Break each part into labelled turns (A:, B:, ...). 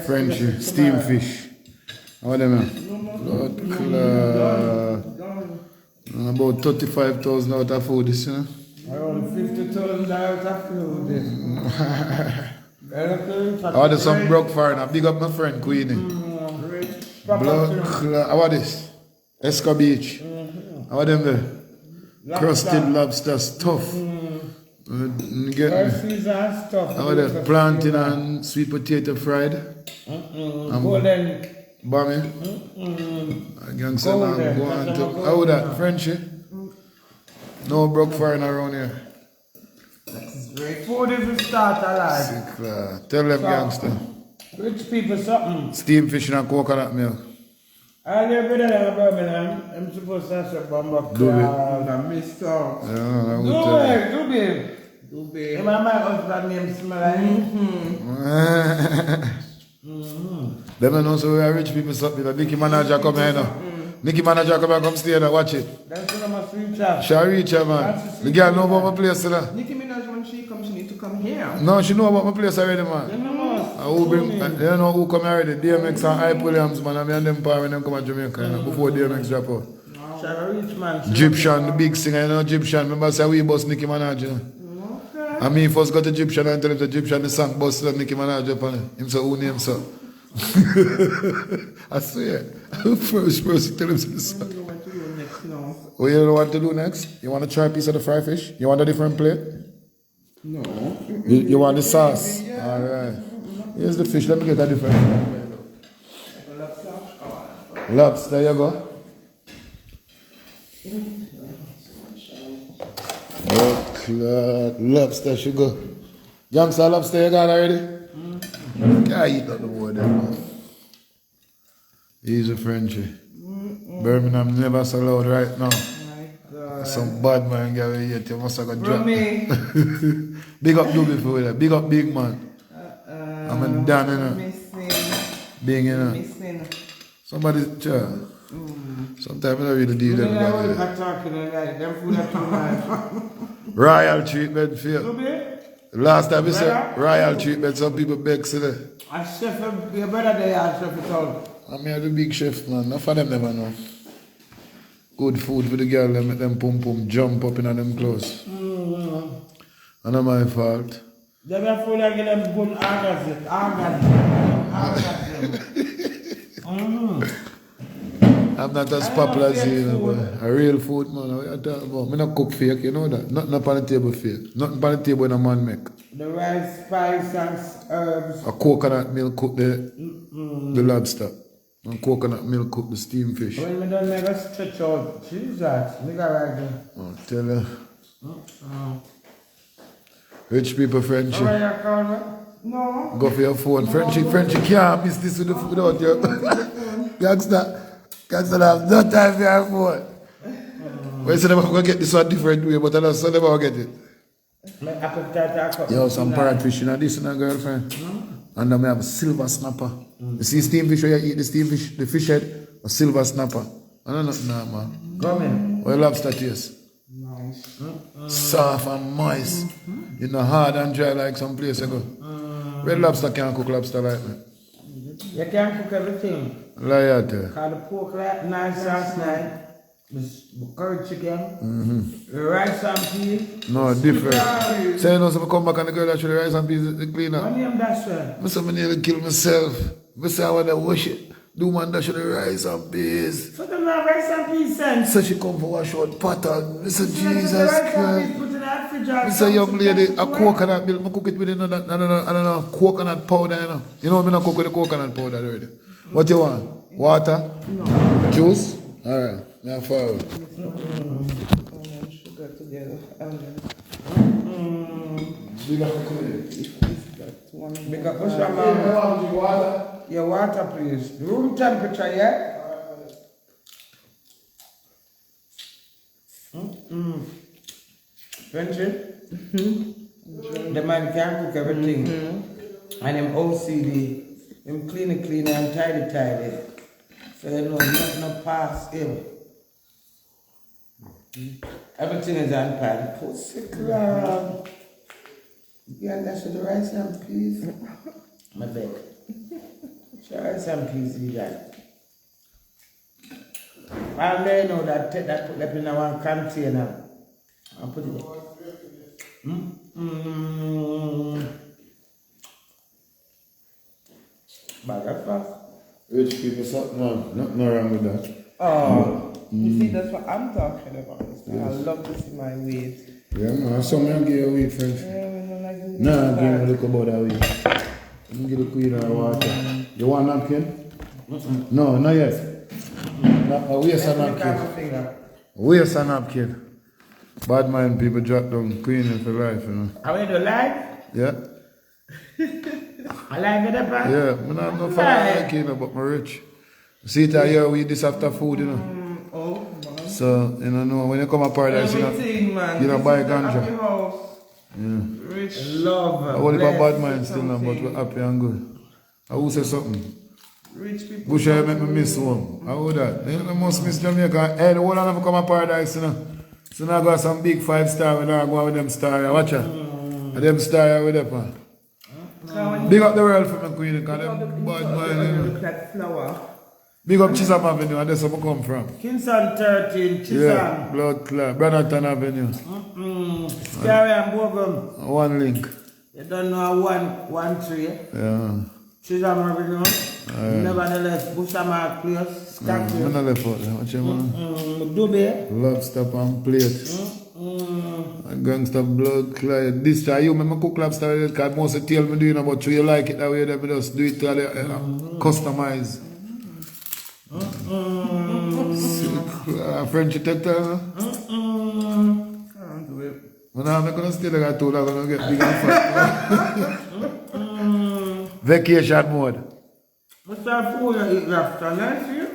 A: Frenchy, steam fish. How are them? Blood clot. About 35,000 out of food, this, you know?
B: Around 50,000 out of food, this.
A: How are some broke foreigner? Big up my friend, Queenie. Blood clot. How are this? Esca Beach. How are them there? Crusted lobster stuff. Get me? How are the plantain and sweet potato fried?
B: Golden.
A: Bammy? Gangster man go on to. How that? Frenchy? No broke foreigner around here.
B: Food is the start alive.
A: Tell them gangster.
B: Rich people something.
A: Steam fish and coconut milk.
B: I live with them in Birmingham. I'm supposed to have a bomber crowd. I missed out. Dewey. My husband name smell like
A: Them know so we are rich people something. Nicky manager come here now. Nicky manager come here, come stay and watch it.
B: That's one of my sweet chaps.
A: She reach her, man. The girl know about my place today.
C: Nicki Minaj, when she comes, she need to come here.
A: No, she know about my place already, man. They know who come here already. DMX and Hype Williams, man. And them power when them come to Jamaica, you know, before DMX drop out.
B: Rich man.
A: Egyptian, the big singer, you know, Egyptian. Remember, say we boss Nicki Minaj, you know.
B: Okay.
A: And me first got Egyptian and tell him the Egyptian, the song boss Nicki Minaj upon him. Him say, who name so? I swear. First person tell him the song. What you don't want to do next? You want to try a piece of the fried fish? You want a different plate?
C: No.
A: You want the sauce? Alright. Here's the fish. Let me get a different plate. Lobster, there you go. Lobster sugar. Youngster lobster you got already? Can't eat nothing more than that. He's a Frenchy. Birmingham never so loud right now. Some bad man get away yet. You must have got drunk. Big up Dewey for that. Big up big man. I'm a Dan, you know. Big, you know. Somebody, sometimes I don't really deal with them. Royal treatment for you. Last time we said royal treatment, some people beg to the.
B: A chef, your brother there, a chef at all.
A: I'm here the big chef, man. Enough of them never know. Good food for the girl, they make them pum pum jump up in them clothes. And not my fault.
B: They have food like them good orgasm.
A: I'm not as popular as you, know, but a real food, man. What you talking about? I don't cook fake, you know that. Nothing up on the table fake. Nothing on the table when a man make.
B: The rice, spice, and herbs.
A: A coconut milk cook the lobster. And coconut milk cook the steam fish.
B: When we don't make a stretch out, Jesus, look right there.
A: Oh, tell her. Rich people, Frenchy.
B: How are you calling? No.
A: Go for your phone. Frenchy can't miss this without your gangster. Gangster have no time for your phone. But you said I'm going to get this one different way, but I don't say never get it. Yo, some parrot fish in this, girlfriend. And then I have a silver snapper. You see steam fish where you eat the steam fish, the fish head, a silver snapper. I don't know, nah, man.
B: Come in.
A: What lobster taste?
C: Nice.
A: Soft and moist. You know, hard and dry like some place ago. Red lobster can't cook lobster like that.
B: You can't cook everything.
A: Like that.
B: Cause the pork like nice last night. The curry chicken. The rice and peas.
A: No, different. Say, you know, so I come back and the girl that should the rice and peas the cleaner.
B: What name that, sir?
A: I say, I nearly kill myself. I say, I want to wash it. Do man that should the rice and peas.
B: So them have rice and peas sense.
A: So she come for wash out pattern. I say,
B: So
A: Jesus
B: the rice and
A: Christ.
B: peas put in that fridge or
A: I say, young lady, a coconut milk, I cook it with another coconut powder, you know. You know, I don't cook with the coconut powder already. What you want? Water? No. Juice? Alright, now forward.
C: Sugar together.
B: Make a push on water. Your water, please. Room temperature, yeah? Frenchy? The man can cook everything. And him OCD. Him clean and tidy. So you know, nothing pass him. Everything is on pan. Pussy crab. Yeah, that's the rice and peas. My bed. Try some PC that. And they know that take that put them in one container and put it Bag of fuck.
A: Rich people, something wrong. Nothing wrong with that.
C: Oh, you see, that's what I'm talking about. I love to see my weight.
A: Yeah, man. Some man give you a weed, friends. Nah, give me a look about that weed. Let me get the queen or water. You want a napkin? No, not yet. Where's a napkin? Where's a napkin? Bad mind people drop down queen for life, you know.
B: Are we do live?
A: Yeah.
B: I like it up.
A: Yeah, I don't have no family like you know, but I'm rich. See it here, we eat this after food, you know.
C: Oh, man.
A: So, you know, when you come to paradise, you don't buy ganja. Yeah.
C: Rich.
B: Love.
A: I only got bad mind still now, but we're happy and good. I will say something.
C: Rich people.
A: Bush, I make me miss home. How would that? You know, must miss Jamaica. Hey, the whole of them come to paradise, you know. So now I got some big 5-star, when I go with them star, watch out. And them star with them, man. Big up the world for me, Queen, because them bad mind, you know.
C: Look like flower.
A: Big up Chisholm Avenue, and that's where I come from.
B: Kingston 13, Chisholm.
A: Yeah, Blood Clot, Brannerton Avenue.
B: Scary and Bogan.
A: One link.
B: You don't know one tree.
A: Yeah.
B: Chisholm Avenue. Nevertheless, Bushamar Place,
A: I'm
B: Scotland.
A: not left out there. Watch your man.
B: Dube.
A: Lobster and plate. Gangster Blood Clot. This time you make me cook lobster because most of the tell me doing about you like it that way, then me just do it customize. French detector.
C: Can't do it.
A: When I'm going to stay there, I told I'm going to get big and fat. Vacation mode.
B: What's that food you eat lobster? Nice for you?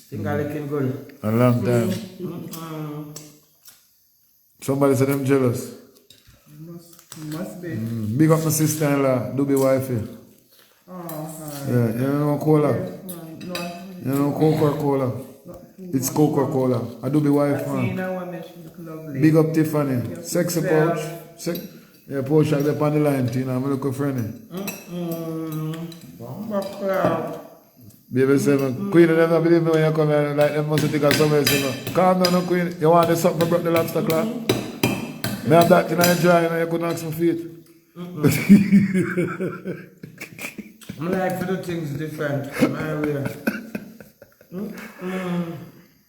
B: Think I looking good.
A: A long time. Somebody said I'm jealous.
C: Must be.
A: Big up my sister-in-law, Dewey wifey.
C: Oh, hi.
A: Yeah, you know cola?
C: No,
A: You know Coca-Cola? It's Coca-Cola. I do be wife,
C: see
A: man.
C: now when she look lovely.
A: Big up Tiffany. Sexy pouch. Yeah, pouch like the on the line, you know. I'm looking friendly. Baby said, Queen, you never believe me when you come here. Like, them must think of somebody say, calm down, no, Queen. You want the something broke the lobster claw? Me have that in your dry, and you couldn't ask my feet.
B: My life for the things different. My way.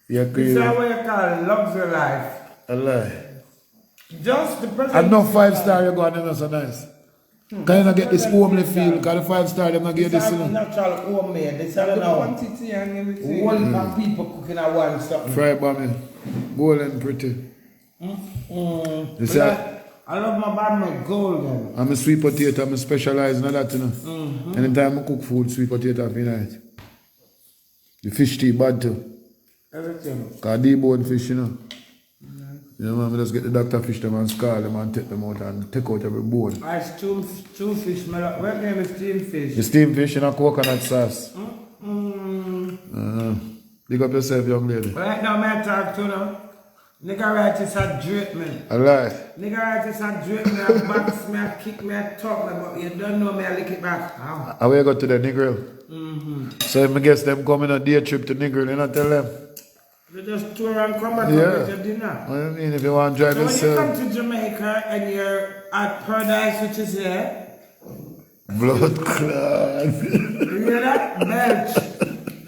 A: Yeah,
B: This
A: Queen.
B: is what you call luxury life.
A: A lie.
B: Just the person.
A: And no 5-star you go and they're so nice. Can you not get this homely feel? Because the 5-star them not give
B: This
A: this,
B: is
A: you know.
B: natural homemade. This is
C: The
B: now.
C: quantity and everything.
B: One of people cooking at one something.
A: Fried bombing. Golden pretty. You see,
B: I love my bad golden.
A: I'm a sweet potato, I'm specialized in that, you know. Anytime I cook food, sweet potato for night. The fish tea bad too.
B: Everything.
A: Because debone fish, you know. You know, man, I just get the doctor fish them and scar them and take them out and take out every bone.
B: I stew fish. What name is steamed fish?
A: The steamed fish in a coconut sauce. Big up yourself, young lady.
B: Right now, I talk to them. Nigga right is a drape me.
A: I lie.
B: Nigga right is a drape me, a box me, a kick me, a talk me, but you don't know me, I lick it back. Ow.
A: I will go to the Negril. So if I guess them coming on a day trip to Negril, you know, tell them.
B: You just tour and come back
A: Yeah.
B: and get your dinner.
A: What do you mean if you want to drive
B: So when you
A: yourself?
B: come to Jamaica and you're at Paradise, which is here,
A: Blood clot.
B: you hear that? Belch.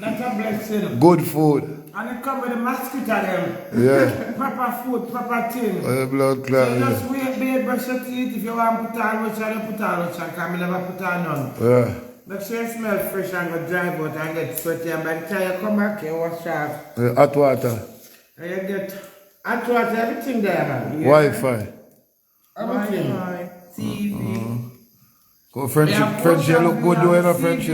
B: That's a blessing.
A: Good food.
B: And it come with a mosquito them.
A: Yeah.
B: Proper food, proper thing.
A: Blood
B: So
A: clot.
B: you
A: Yeah.
B: just wait, babe, brush your teeth. If you want to put on lotion, you put on lotion, because I never put on none.
A: Yeah.
B: Make sure you smell fresh and go drive out and get sweaty, and by the time you come back, you wash off.
A: Hot water.
B: And you get hot water, everything there, man. Yeah.
A: Wi-Fi.
B: Everything.
C: Wi-Fi, TV.
A: Go French, you look good doing a French.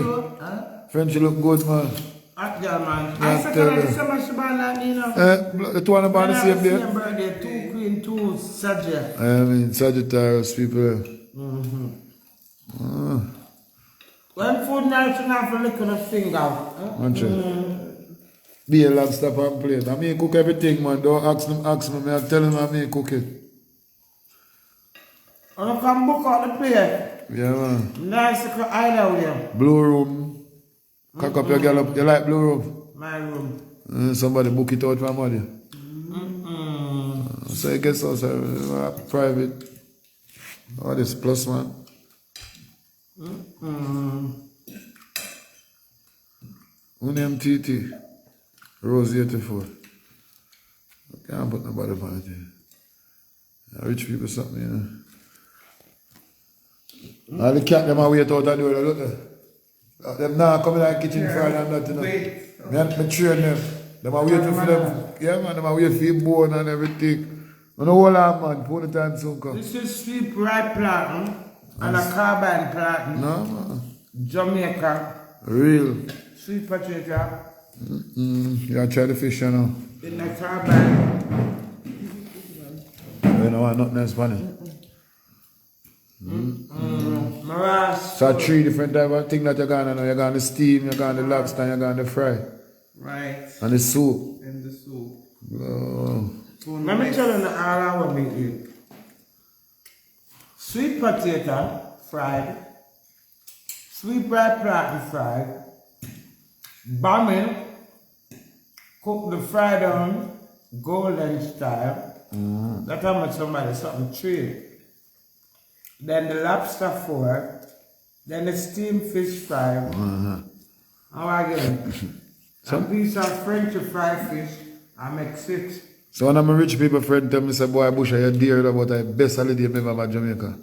A: French, you look good, man.
B: Hot girl, man.
A: Yeah,
B: I said,
A: tell
B: I
A: her.
B: so much about that, you know.
A: The two on about the same day.
B: Same birthday, 2 Queen, 2 Sagittarius.
A: I mean, Sagittarius people.
B: When food night, you have to lick on the finger.
A: Aren't you? Be a lobster and plate. I mean, cook everything, man. Don't ask me. I tell them I mean cook it.
B: I come book out the place.
A: Yeah, man.
B: Nice little island here.
A: Blue room. Cock up your girl up. You like blue room?
B: My room.
A: Somebody book it out for money. So I guess also private. Oh, this plus one. MTT. Rose 84. I can't put nobody on it. Rich people something, you know. All the cat them are wait out the door, look there. Them now come in the kitchen Friday and that, you know. Me train them. Them are waiting for them. Yeah, man, them are waiting for your bone and everything. On the whole arm, man, before the time soon come.
B: This is sweet ripe plantain and a carbine plantain.
A: No, man.
B: Jamaica.
A: Real.
B: Sweet potato.
A: You gotta try the fish, you know.
B: In the carbine.
A: You know what, nothing else funny.
B: Morass.
A: So 3 different type of things that you're gonna know. You're gonna steam, you're gonna lobster, you're gonna fry.
C: Right.
A: And the soup.
C: And the soup.
A: Oh.
B: Let me tell you all I want to eat. Sweet potato fried. Sweet ripe plantain fried. Bombing. Cook the fried on golden style. That's how much something 3. Then the lobster 4. Then the steamed fish 5. How I get it? A piece of French fried fish. I make 6.
A: So one of my rich people friend tell me, say, boy, Bush, you're dear about the best holiday ever about Jamaica.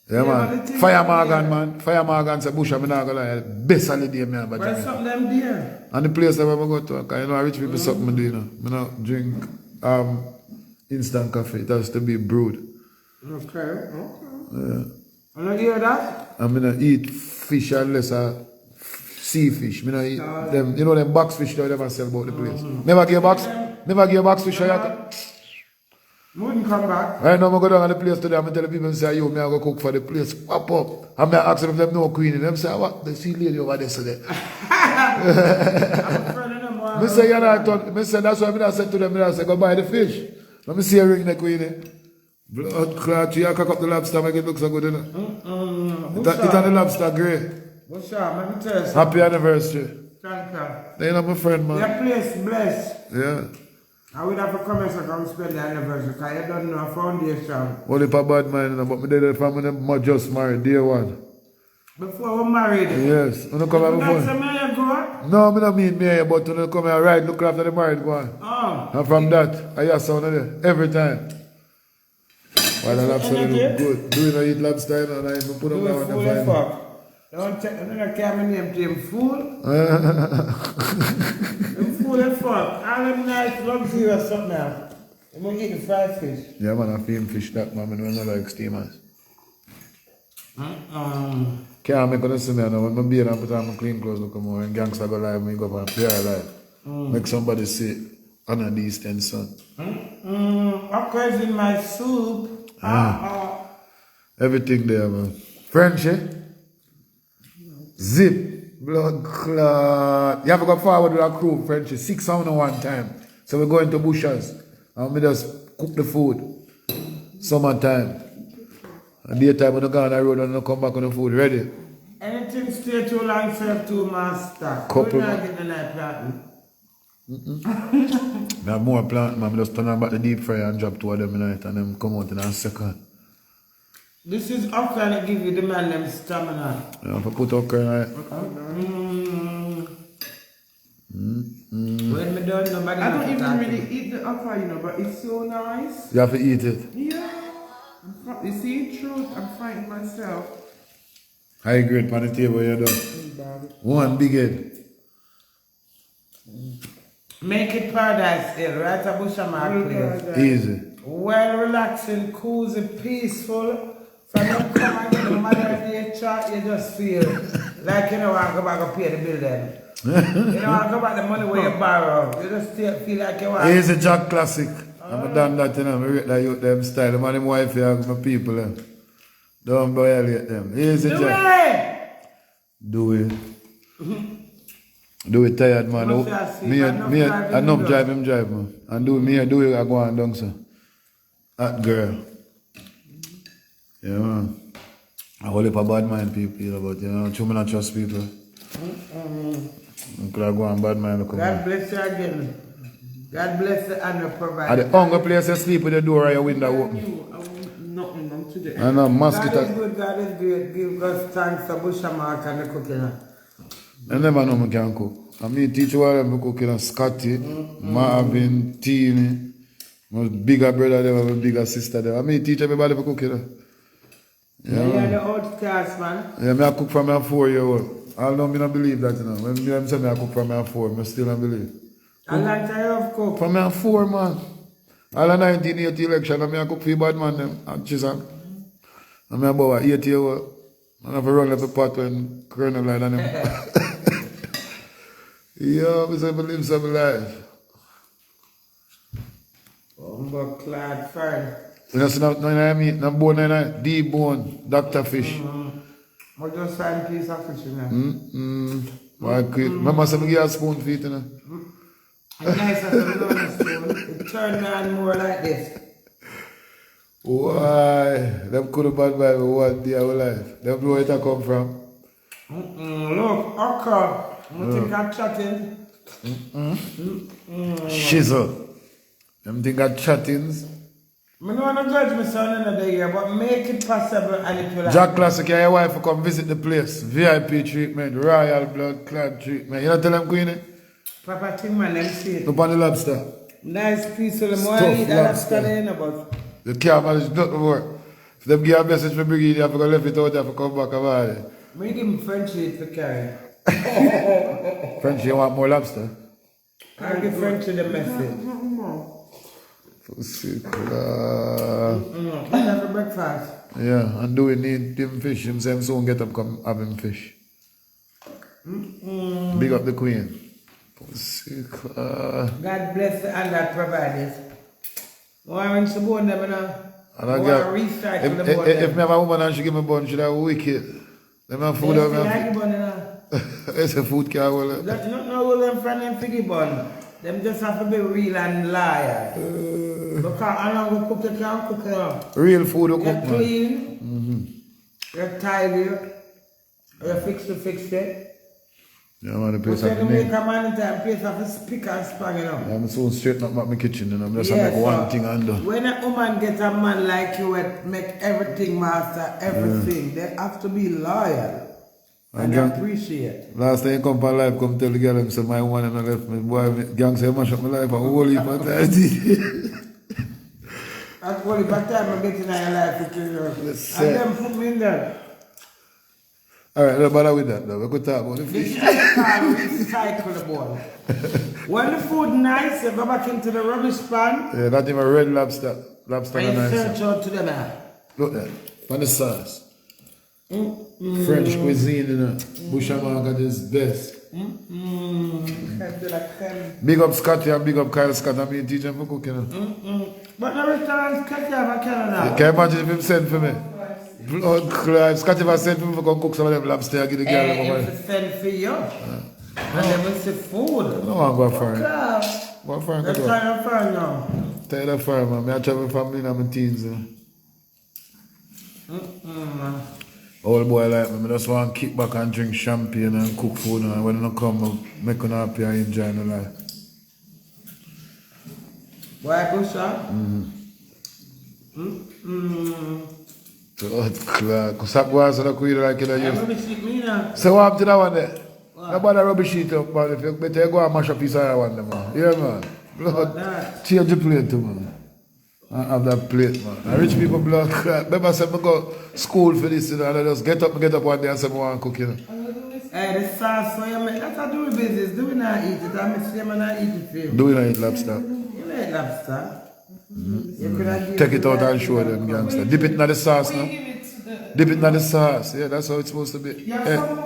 A: Yeah, man. Fire Morgan, man. Fire Morgan say, Bush, I'm not gonna lie, best holiday ever about
B: But
A: Jamaica.
B: something them dear.
A: And the place that I go to, because you know, rich people something I do, you know. I don't drink instant coffee. It has to be brewed.
B: Okay.
A: Yeah.
B: You don't hear that?
A: And I don't eat fish unless sea fish. I don't eat them, you know, them box fish they never sell about the place. Never give box fish.
B: Wouldn't come back.
A: Right now, I go down to the place today, I'm telling people, say, yo, I go cook for the place, pop up. I'm ask them if they know Queenie. Them say, what? They see lady over there, so they.
B: I'm a friend of them.
A: I say, you know, I say, that's why I said to them, I say, go buy the fish. Let me see a ring the Queenie. Blood clot, you cock up the lobster, make it look so good, you know. It's on the lobster grey.
B: What's up? Let me tell you something.
A: Happy anniversary.
B: Thank you.
A: They know my friend, man.
B: Your place blessed.
A: Yeah.
B: I would have to come and come spend the anniversary because you don't know a foundation.
A: Only for bad mind, but me did it for me just married, day one.
B: Before we married?
A: Yes. When you come here before.
B: That's a man go?
A: No, I don't mean me, but when you come here, right, look after the married one.
B: Oh.
A: And from that, I hear sound of it every time. While the lobster look good. Do you know eat lobster and I put them down
B: Fool
A: and
B: as
A: find.
B: fuck. Don't take another camera name to him, fool. Him fool as fuck. All them nice luxurious something now. I'm going to eat the fried fish.
A: Yeah, man, I feel fish that, man. I don't like steamers. Can't make us see me now. When my beard and put on my clean clothes, look more. And gangster go live, me go for a prayer live. Make somebody say, honor these 10 son.
B: Okras in my soup.
A: Everything there, man. French, eh? Zip. Blood clot. You have to go forward with a crew, French. 6 hours one time. So we go into bushes. And we just cook the food. Summertime. And daytime when you go on the road and you come back on the food ready.
B: Anything stay too long, serve too master.
A: Couple.
B: We're not getting the night planting.
A: I have more plant, man. I just turn on back the deep fryer and drop 2 of them in it and them come out in a second.
B: This is okra that give you the man them stamina.
A: Yeah, if I put okra in it.
B: When me done, nobody
C: I don't even really eat the okra, you know, but it's so nice.
A: You have to eat it.
C: Yeah. You see, truth, I'm fighting myself.
A: High grade on the table, you know. One big head.
B: Make it paradise hill, right at Bushamar place.
A: Easy.
B: Well relaxing, cozy, peaceful. From you come and get the Mother's Day chat, you just feel like you don't want to go back and pay the bill then. You don't want to go back the money where you borrow. You just feel like you want.
A: Easy Jack Classic. I'm done that, you know. I rate that youth them style. The man, wife, here, my people. Don't violate them. Easy Jack. Do it. Do it tired, man. Me, I know drive him, man. And do it, I go on down, sir. That girl. Yeah, man. I whole heap of bad mind people, you know, but you know, too many trust people. You could have gone bad mind.
B: God bless you again. God bless you and you provide.
A: At the hunger place you sleep with the door or your window open.
C: Nothing on today.
A: I know,
B: God
A: mosquito.
B: is good, God is great. Give us thanks for Bushamark and the cooking.
A: I never know I can cook. I mean, teach you all them cooking. Scotty, Marvin, Teeny. My bigger brother, them, my bigger sister. Them. I mean, teach everybody to cook. You know.
B: Yeah, you're the old stars, man.
A: Yeah, I cook from my 4-year-old. Although I don't believe that, you know. When me say I cook from my 4, I still don't believe.
B: How long time you have cooked?
A: From my 4, man. All the 1980 election, I cook for bad man them at Chisholm. I'm about 8 years old. I have to run up the pot when Colonel line on him. Yeah, I say I live some life.
B: But clad fine.
A: You know, so now I mean, no bone, D-bone, Dr. Fish.
B: I just find a piece of fish in there.
A: Mama said, give you a spoon for it, you know.
B: It's nice as a banana spoon. It turned on more like this.
A: Why? Them could have bad by 1 day of life. Them know where it come from.
B: Look, okra. I think I'm chatting.
A: Shizzle. Them think of chattings.
B: I don't want to judge my son another year, but make it possible and it will
A: Jack Classic, your wife will come visit the place. VIP treatment, royal blood clot treatment. You know tell them, Queenie?
B: Papa thing, man, let me see it.
A: Look on the lobster.
B: Nice piece of the more
A: Stuffed
B: I eat, I'll
A: lobster.
B: stand in about.
A: The can't manage nothing more. If them give a message for Brigade, you have to go left it out, you have to come back about it.
B: Me give him French eat for carry.
A: French, you want more lobster?
B: I give French the message.
A: Pussy
B: Have a breakfast.
A: Yeah, and do we need him fish? Him say him soon get up come have him fish. Big up the Queen. Pussy
B: God bless the and that provided. Warren Sabone them now.
A: And I
B: Warren
A: get,
B: recycle the bone.
A: if me have a woman and she give me bun, she that wicked. Them have food
B: Yes,
A: out
B: like
A: me.
B: the bun now.
A: It's a food car. Well,
B: That's not no them friend them figgy bun. Them just have to be real and liar. Because I don't go cook it, can't cook it.
A: real food to
B: You're
A: cook, man.
B: clean. You're tidy. You're fix it.
A: Yeah, man, the
B: But
A: place
B: you
A: have
B: don't
A: the
B: make
A: name.
B: a man in time, place have to speak and span, you know.
A: I'm so straight up my kitchen, you know. I'm just
B: Yes,
A: make one
B: sir.
A: thing and do.
B: When a woman gets a man like you that make everything master, everything, they have to be loyal and
A: gang-
B: appreciate.
A: Last time you come for life, come tell the girl him say my one and I left me. Boy, gang say mash up my life and whole heap of time.
B: That's what if I time I get in your life with you.
A: Yes,
B: And
A: sir.
B: then put me in there.
A: Alright, no bother with that though. We could talk about the
B: This
A: fish.
B: is called recycle boy. When the food nice, you go back into the rubbish pan
A: Yeah, not even red lobster. Lobster
B: and
A: and
B: you
A: nice.
B: search out to them now.
A: Look there. On the sauce. French cuisine, you know. Bushamark is best. Big up Scotty and big up Kyle Scott. I mean, teach him for cooking. You know.
B: But the restaurants catch you have a Canada.
A: Can you imagine if him send for me? Blood clot. Scotty if I send for me, for come cook some of them lobster and give the girl them
B: If
A: money.
B: it's send for you. And then we say food.
A: No one go for it.
B: Okay.
A: Go for it.
B: That's
A: Go.
B: kind of fun now.
A: Tired of fire, man. I travel family in my teens. You know. Old boy like me, I just want to kick back and drink champagne and cook food. And when I come, I make them happy and enjoy my life.
B: Why Busha?
A: God, clock. Because that was the queen like it.
B: I'm going to sleep me now.
A: So what happened to that one there? Nobody rubbish it up, man. If you better go and mash up piece of that one, there, man. Yeah, man. Blood. Change the plate too, man. I have that plate, man. And rich people blood clot. Remember I said I go school for this, you know, and I just get up one day and say I want to cook, you know.
B: Hey, the sauce for you, man. That's how do business. Do we not eat it? I'm saying I not eat it for you.
A: Do we not eat lobster?
B: You like lobster. You could have
A: Take it out and show them, gangster. Dip it in the sauce, no? Dip it in the sauce. Yeah, that's how it's supposed to be. Yeah.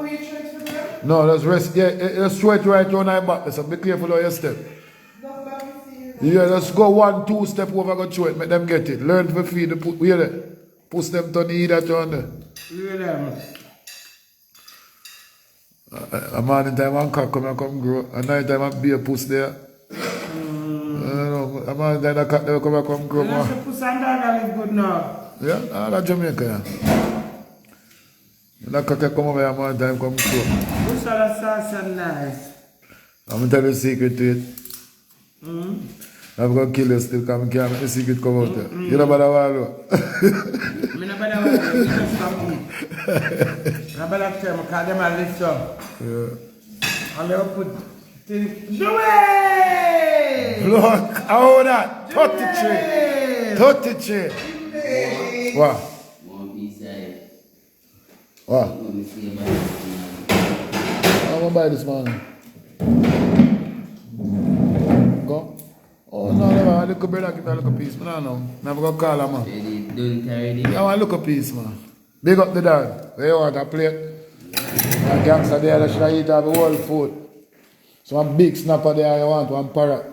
A: No, that's rest. Yeah, just throw it right around my back. So be careful how you step. Yeah, just go 1-2 step over, go throw it, make them get it. Learn to feed the put. Hear that? Push them to the eat that on there.
B: Look at them.
A: A morning time one cock come and come grow. A night time a beer puss there. I don't know. A morning time a cock there come and come grow.
B: You know, so puss and dog live good now.
A: Yeah, all of Jamaica, yeah. You can come over here more time, come cook.
B: Bush salad sauce and nice.
A: I'm going to tell you a secret to it. I'm going to kill you still, because I can't make the secret come out there. You know about that one,
B: I know about that one, you just come eat. I better tell them, because them are lift up.
A: Yeah.
B: And they'll put things. Dewey!
A: Look, how that? 33. 33. What? What? I'm going to buy this man. Go. Oh, no, no, I look a bread, I give a little piece. I don't know. I'm going to call him, man.
D: Don't carry it.
A: I want to look a piece, man. Big up the dad. Where you want a plate? A gangster there that should have eat all the whole food. So one big snapper there, you want one parrot.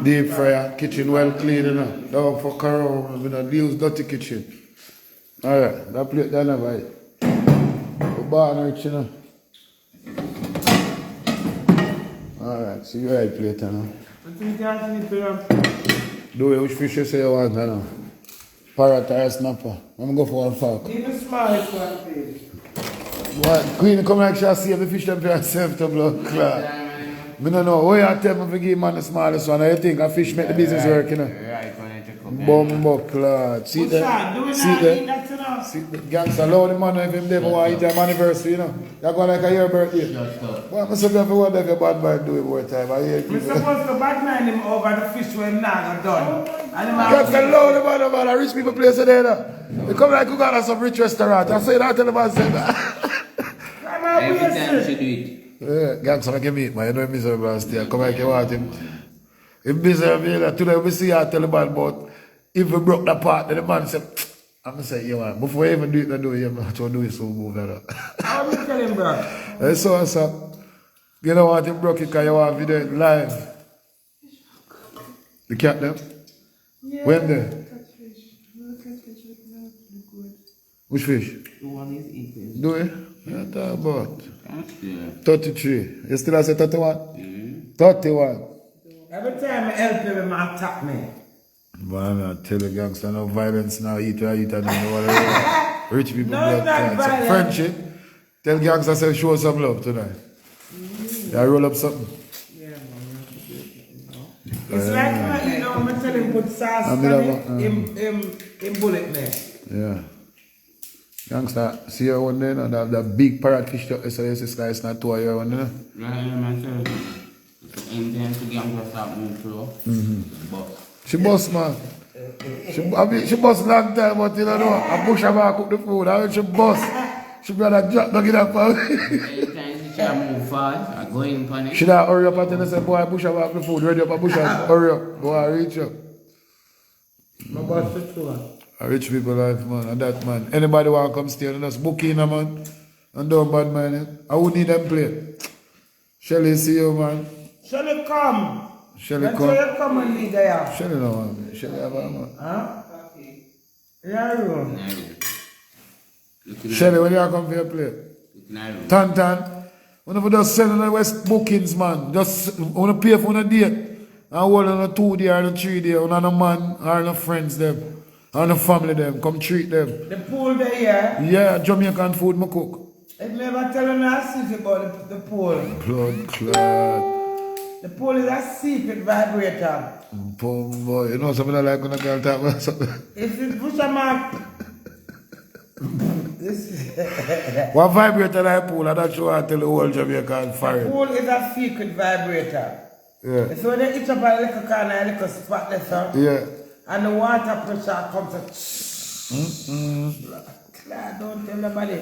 A: Deep fryer, kitchen well clean, you know. Don't fuck around, we don't use dirty kitchen. Alright, that plate there never eat. The barn rich, you know. Alright, see you right plate, you know. Do it, which fish you say you want, you know? Parrot or snapper. I'm going to go for one fork.
B: Give me smallest one, please.
A: What? Queen come like she'll save the fish them to herself to blood clot. I don't know. Why you tell me to give man the smallest one? I think a fish make the business work, you know?
D: Right, when I check up.
A: Bumbo clot. See that? See that? See the gangster allow the man if him never want to eat an anniversary, you know? That's going like a year birthday. Well, I'm supposed to wonder if a bad man do it more time. I hear people.
B: I'm supposed to batman him over the fish when now done.
A: Gangster allow the man about a rich people place there, you know? They come like you got some rich restaurant. I say that, tell the man say that.
D: Every time she do it.
A: Yeah, gangster make him eat, man. You know him miserable and stay. Come like you want him. Him miserable, you know. Today we see you tell the man about if we broke the part, then the man said, I'm going to say, yeah, man. Before you even do it, I do it. I'm going to do it so move that up.
B: How you tell him, bro?
A: That's so what's up. You don't want him broke it because you want video it live. The cat them?
C: Yeah.
A: When there?
C: Catfish. No catfish with no good.
A: Which fish?
C: The one is eating.
A: Do it? Yeah, talk about.
D: That's good.
A: 33. You still have say 31? 31.
B: Every time I help him, he attack me.
A: Man, I tell you, gangster, no violence now. Eat and don't know what rich people
B: No,
A: blood
B: not
A: clots.
B: violence.
A: Friendship. Tell gangster say show some love tonight. Yeah, roll up something.
C: Yeah, man.
B: It's like, you know, I'm telling him put sauce on him bullet me.
A: Yeah. Gangster, see your one there, you know, that big parrot fish that so you see slice not two of your one, you know?
D: Right, myself. Intend to get to stop moving through. But
A: She bust, man. She bust long time, but you don't know, a bush of her cook the food, and when she bust, she brother drop down in her family.
D: anytime she try to move fast, I go in on it.
A: She not hurry up and tell her, say, boy, bush of her the food, ready up a bush of hurry up, go and reach up.
B: My boss is true.
A: A rich people life, man, and that, man. Anybody want to come stay and just book in, man, and don't bad mind it. I would need them play. Shelly, see you, man.
B: Shelly come.
A: Shelly
B: Let's
A: come.
B: say you come and lead there.
A: Shelly no man. Shelly have a man.
B: Huh? Yeah, you.
A: Shelly, when you come for your play? Tan. When you just sell on the West bookings, man. Just when you pay for a date. And hold on a 2 day or a 3 day. On a man or no friends them. Or no family them. Come treat them.
B: The pool there, yeah?
A: Yeah, Jamaican food me cook.
B: It never tell you no secret about the pool.
A: Blood clot.
B: The pool is a secret vibrator.
A: Boy, you know something I like when a girl talk about something.
B: If you push a mark, this
A: What vibrator like pool? And that's why I tell the whole Jamaican fire.
B: pool is a secret vibrator.
A: Yeah.
B: So when they hit up a little corner, a little spot there, sir,
A: Yeah.
B: and the water pressure comes to don't tell nobody.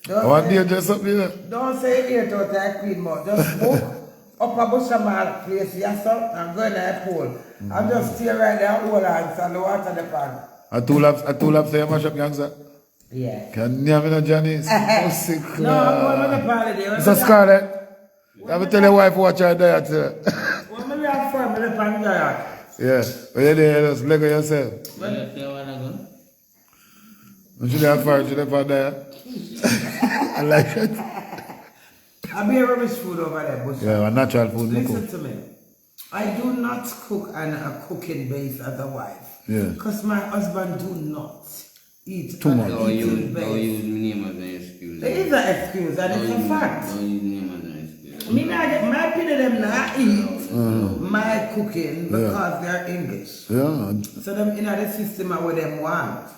A: One day just something there.
B: Don't say it out like Queen Mouth. Just walk up a bush of my place, yes, sir, and go in a pool. And just stay right there, hold hands, and the water the pan.
A: A two laps there, mash up gangster.
B: Yeah.
A: Can you have me no Janice? Oh, sick.
B: No, I'm going to the holiday.
A: Mr. Scarlett, I will tell your wife watch her diet.
B: When we have fun, we pan diet.
A: Yeah. When you're there, just leg on yourself.
D: Well, if you want to go.
A: When you have fun, you have diet. I like it.
B: I'll be a rubbish food over there, but
A: Yeah, natural food.
B: listen to me. I do not cook on a cooking base as a wife.
A: Yeah.
B: Because my husband do not eat
A: Too
B: on
A: much.
B: a
D: Don't
B: eating
D: use
B: base.
D: me name as an excuse.
B: There is an excuse and it's a fact.
D: Don't use me name as an excuse.
B: Me not get my people them not eat my cooking because they're English.
A: Yeah.
B: So them in the system are what them want.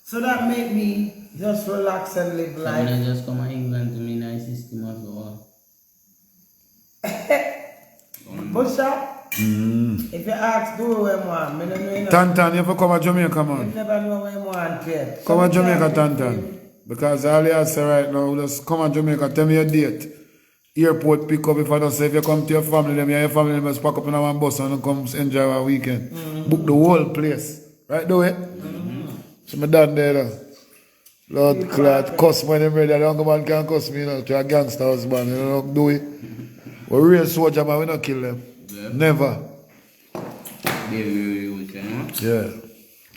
B: So that make me just relax and live life.
D: Somebody just come to England to me in a system as well.
B: Busha, if you ask do what you want, me no know enough.
A: Tantan, you have to come to Jamaica,
B: You
A: man.
B: never know what you want yet.
A: Come to Jamaica,
B: Sometimes
A: Tantan. Because all you have to say right now, just come to Jamaica, tell me your date. Airport pick up if I don't say if you come to your family, then your family must pack up in one bus and come enjoy our weekend. Book the whole place. Right do it? So my dad there though. Lord Clad, cuss my name ready. The young man can't cuss me, you know, to a gangster husband, you know, do it. We real soldier man, we don't kill them.
D: Yeah.
A: Never.
D: You know?
A: Yeah.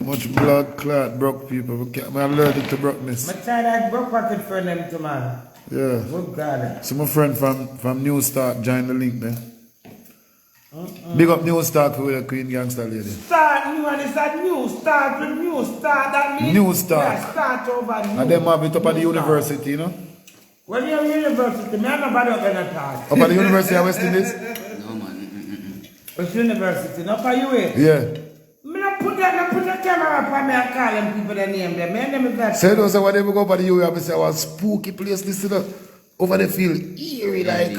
A: Much blood clot broke people. I'm allergic to brokenness.
B: I try that broke pocket for them to man.
A: Yeah.
B: Good God.
A: So my friend from New Start joined the link there. Big up New Start for the Queen Gangster lady.
B: Start new and it's that new start with new start. That means
A: New start.
B: Yeah, start over new.
A: And them have it up at the
B: New
A: university, you know?
B: When you're in university, me and nobody up in the talk.
A: Up at the University of West Indies?
D: No, man.
B: It's university, not for you, eh?
A: Yeah.
B: Me not put the camera up me and call them people their name there. Me and them is that.
A: So those are what they go up at the U, I say, was spooky place, this is over the field, eerie like.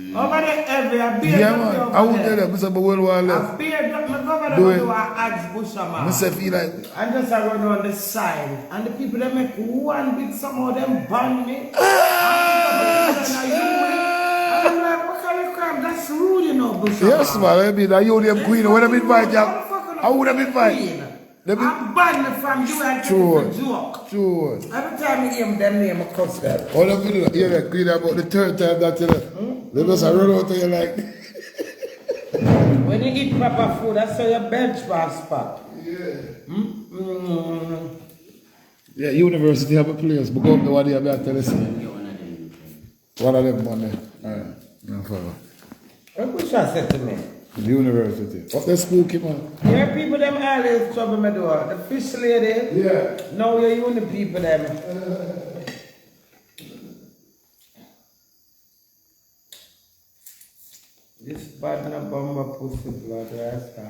B: Over there, every a beard
A: Yeah,
B: up
A: man.
B: there
A: I
B: over
A: won't tell
B: there.
A: them, Mr. World War
B: A
A: left.
B: beard up, me go over
A: Do
B: there
A: it.
B: do a ads busher, man.
A: I say, feel like,
B: And just I run on the side, and the people that make one big some of them ban me. And I'm like, what kind of crap? That's rude, you know, Busha.
A: yes, man, I mean, you them queen, when I'm invited, I would have invited.
B: I'm banned from you and
A: True.
B: take it for joke.
A: True.
B: Every time you hear them name, I cuss them.
A: All of you hear that queen about the third time that you know. They must have run out of you like.
B: When you eat proper food, that's how your bench pass spot.
A: Yeah, university have a place, but go up the one day, I tell you. One of them, one there. Alright, no further.
B: What Busha said to me?
A: The university. What the spooky man?
B: Here people them always trouble me door. The fish lady.
A: Yeah.
B: Now you're the people them. This bad na bomba pussy blood rasta.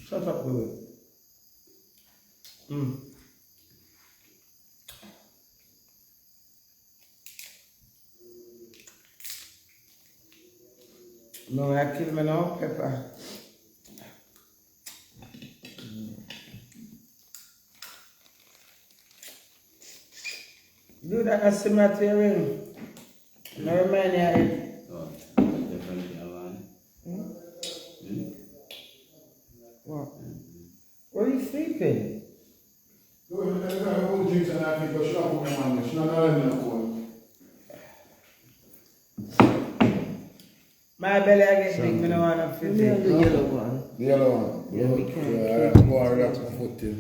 B: Shut up, Louis. No, I kill me now, pepper. Do that as cemetery. No remind you. What? Where are you sleeping? My belly I get big, me no want to fit
C: The
B: it.
C: yellow one.
A: The yellow one.
C: Yeah, we can't
A: Yeah, go and relax my foot till.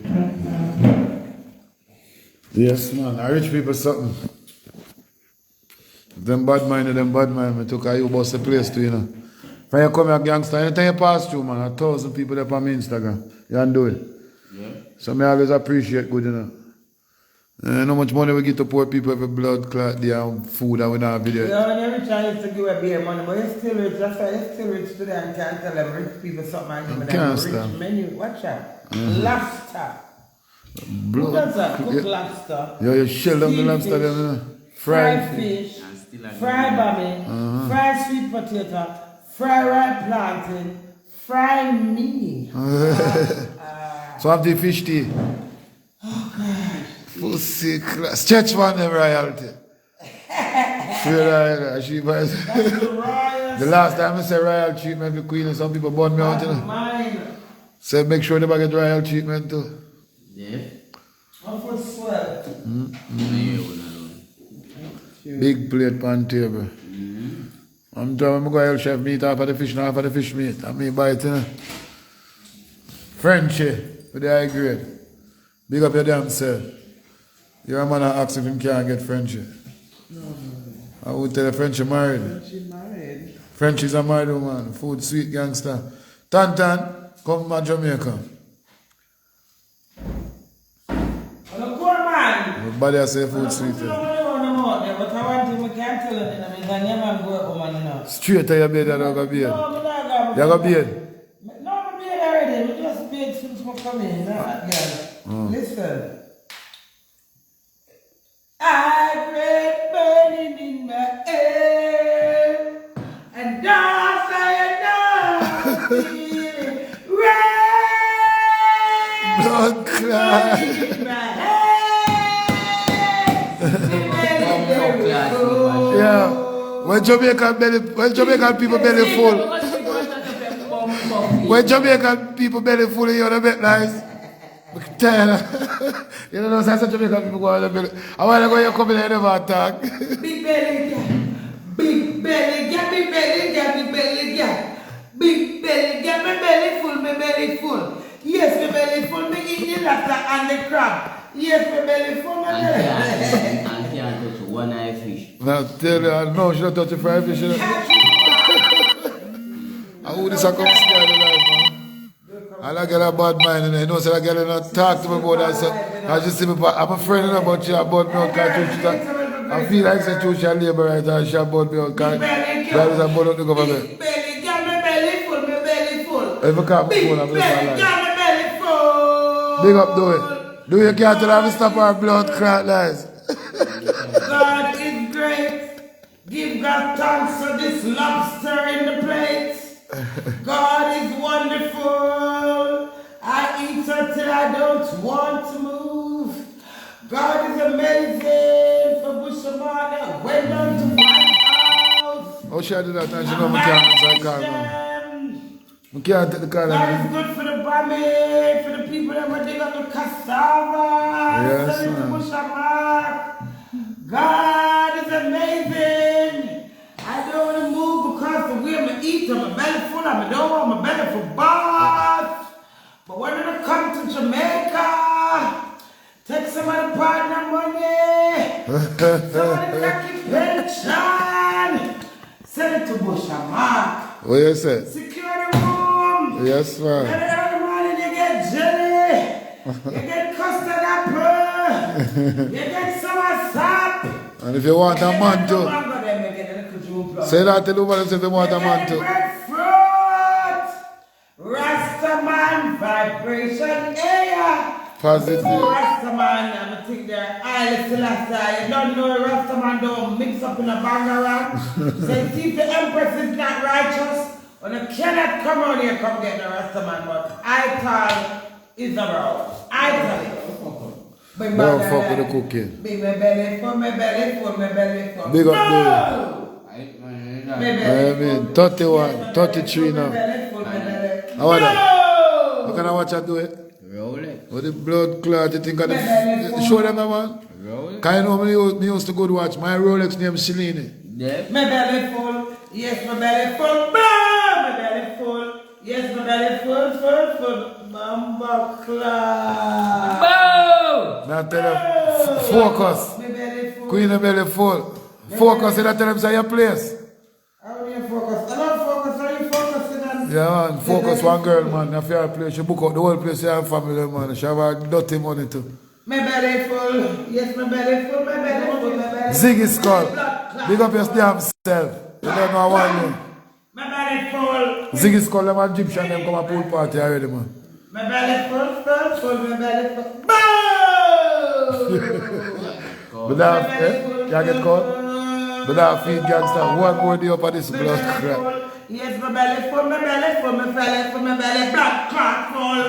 A: Yes, man. I rich people something. Them bad mind, me took a you bust the place too, you know. When you come here, gangster, anytime you pass through, man, 1,000 people there on my Instagram. You can do it.
D: Yeah.
A: So me always appreciate good, you know. How much money we give to poor people for blood clot, they have food and we don't have video.
B: Yeah, when you're rich, I used to give a beer money, but you're still rich. That's why you're still rich today and can't tell them rich people something and give them
A: Can't
B: rich
A: stand.
B: menu. Watch out. Lobster. Who does that? Cook lobster.
A: Yeah, you shell down the
B: Steamed
A: lobster,
B: fish,
A: you know.
B: fried fish,
D: And still a
B: fried bami, fried sweet potato, fried ripe plantain, fried meat.
A: So have the fish tea. Pussy class. Stretch one them royalty. She buys. The last time I said royal treatment for Queen and some people burn me out, you know.
B: Mine.
A: So make sure they get royal treatment too.
D: Yeah.
B: I'm for sweat.
A: Big plate pan table. I'm trying to go help chef meat half of the fish and half of the fish meat. I mean buy it, you know. Frenchie with the high grade. Big up your damn self. Your man asked if him can't get Frenchie. I would tell the Frenchie married.
C: She married.
A: Frenchies are my man. Food sweet gangster. Tan, come to Jamaica. Everybody has say food sweet.
B: But I want to can't tell it. I mean, I never go home and enough.
A: Straight to your bed and I go bed.
B: No,
A: You go bed?
B: No, I'm bed already. We just bed since we come in. Listen. I read burning in my air, and dance I feeling rain.
A: Blood clot.
B: Burning in my head.
A: Yeah. When Jamaican people belly full. When Jamaican people belly full, you're a bit nice. You know, some Jamaican people go on the belly. I want to go here come in and never attack.
B: Big belly girl, big belly girl, big belly girl, big belly girl, big belly girl, my belly full, my belly full. Yes, my belly full, me eat the lobster and the crab. Yes, my belly full, my belly.
D: I can't touch one eye fish.
A: Now tell you, I know she don't touch the fried fish. I would this come scare the life, man. I like get a bad mind and I know so I get not talk to me about that. So I just see me, I'm a friend about you about me. I feel like she labor right and she about me. That is about the government.
B: Belly girl, my belly full, my belly full.
A: If I can't be full, I'm
B: Big belly girl, my belly full.
A: big up, do it. Do you can't tell me stop our blood clot lies.
B: God is great. Give God thanks for this lobster in the plate. God is wonderful. I eat until I don't want to move. God is amazing. For Bushamana went down to White House.
A: Oh, she did that and she know me can't answer the call now. I can't take the call
B: God
A: now.
B: is good for the bummy, for the people that were digging up the cassava.
A: Yes,
B: Send it to
A: ma'am.
B: Bushamana. God is amazing. I don't want to move because the way I'm eat, my belly full, I don't want my belly for bath. But when I come to Jamaica, take some of the partner money, some of the lucky pension, send it to Bushamana.
A: What you say?
B: Secure the room.
A: Yes, ma'am.
B: Every morning you get jelly, you get custard apple, you get some sap.
A: And if you want a man too, say that to the woman if you want a man too.
B: Breadfruit, Rastaman vibration air.
A: Positive.
B: Rastaman, I think they're Isle Selassie. You don't know Rastaman don't mix up in a bangarang. So see if the Empress is not righteous, and you cannot come out here come get the Rastaman, but I tell is around. I tell you.
A: Don't fuck with the cooking.
B: Big my belly full, my belly full, my belly full.
A: Big up
B: no!
A: I mean, 31, 33 now. How about that? How can I watch her do it?
D: Roll it.
A: With the blood clot, you think of the... Show them that man.
D: Roll it.
A: Can you know me used to go to watch my Rolex name Shalini?
D: Yeah.
B: My belly full, yes, my belly full, my belly full, yes, my belly full, Mamba clap.
A: Now tell them, focus.
B: My belly full.
A: Queen of belly full. Focus in that tell them say your place.
B: How do you focus? I don't focus, are you focusing on?
A: Yeah man, focus one girl man. If you have a place, she book out the whole place, you have family man. She have a dirty money too.
B: My belly full, yes, my belly full, my belly full, my belly full.
A: Ziggy Skull. Big up your damn self. You don't know what I mean.
B: My belly full.
A: Ziggy Skull, them Egyptian, them come a pool party already man.
B: My belly full, my belly full. Boom!
A: But that, you get caught? But that feed gangster, one more day up on this blood crap.
B: Yes, my belly full, my belly full, my belly full, my belly blood clot full.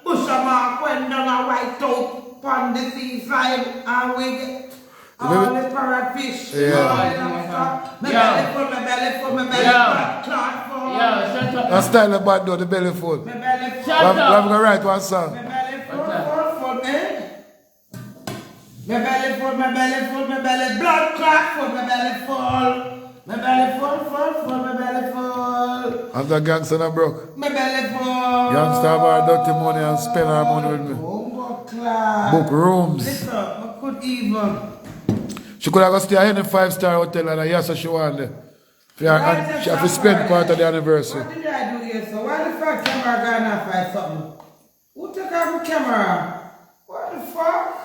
B: Bushamana went down a white out on the seaside and we get all the parrotfish.
A: Yeah.
B: My belly full, my belly full, my belly blood clot full.
D: Yo, shut up.
A: That style of bad though, the belly full.
B: My belly full.
D: Shut
A: I'm
D: up.
A: going to write one song.
B: My belly full, eh? My belly full, my belly full, my belly blood clot full, my belly full. My belly full, my belly full.
A: After gangster and broke.
B: My belly full.
A: Gangster have our dirty money and spend our money with me. Book rooms.
B: Listen, I could even.
A: She could have go stay in a 5-star hotel and yes, she want there. Yeah, and she have to spend part of the anniversary.
B: What did I do here? So why the fuck camera gone off or something? Who took off my camera? What the fuck?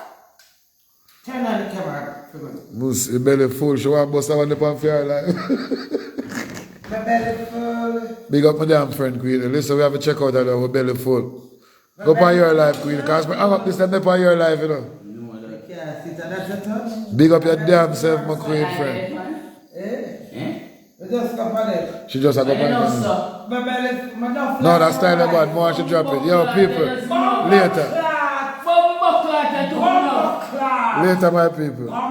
B: Turn on the camera.
A: Moose, your belly full. She want to bust her on the pan for her life.
B: My belly full.
A: Big up my damn friend, Queen. Listen, we have to check out her belly full. Go on your life, Queen. Because hang up this time on your life, you know.
B: Yeah, see that's a touch.
A: Big up your damn self, my Queen friend.
B: Eh? We just go on it.
A: She just a go on
D: so.
B: My belly, my duff.
A: No, that's style of bad. More she drop it. Yo, people. Later.
B: Later, my people.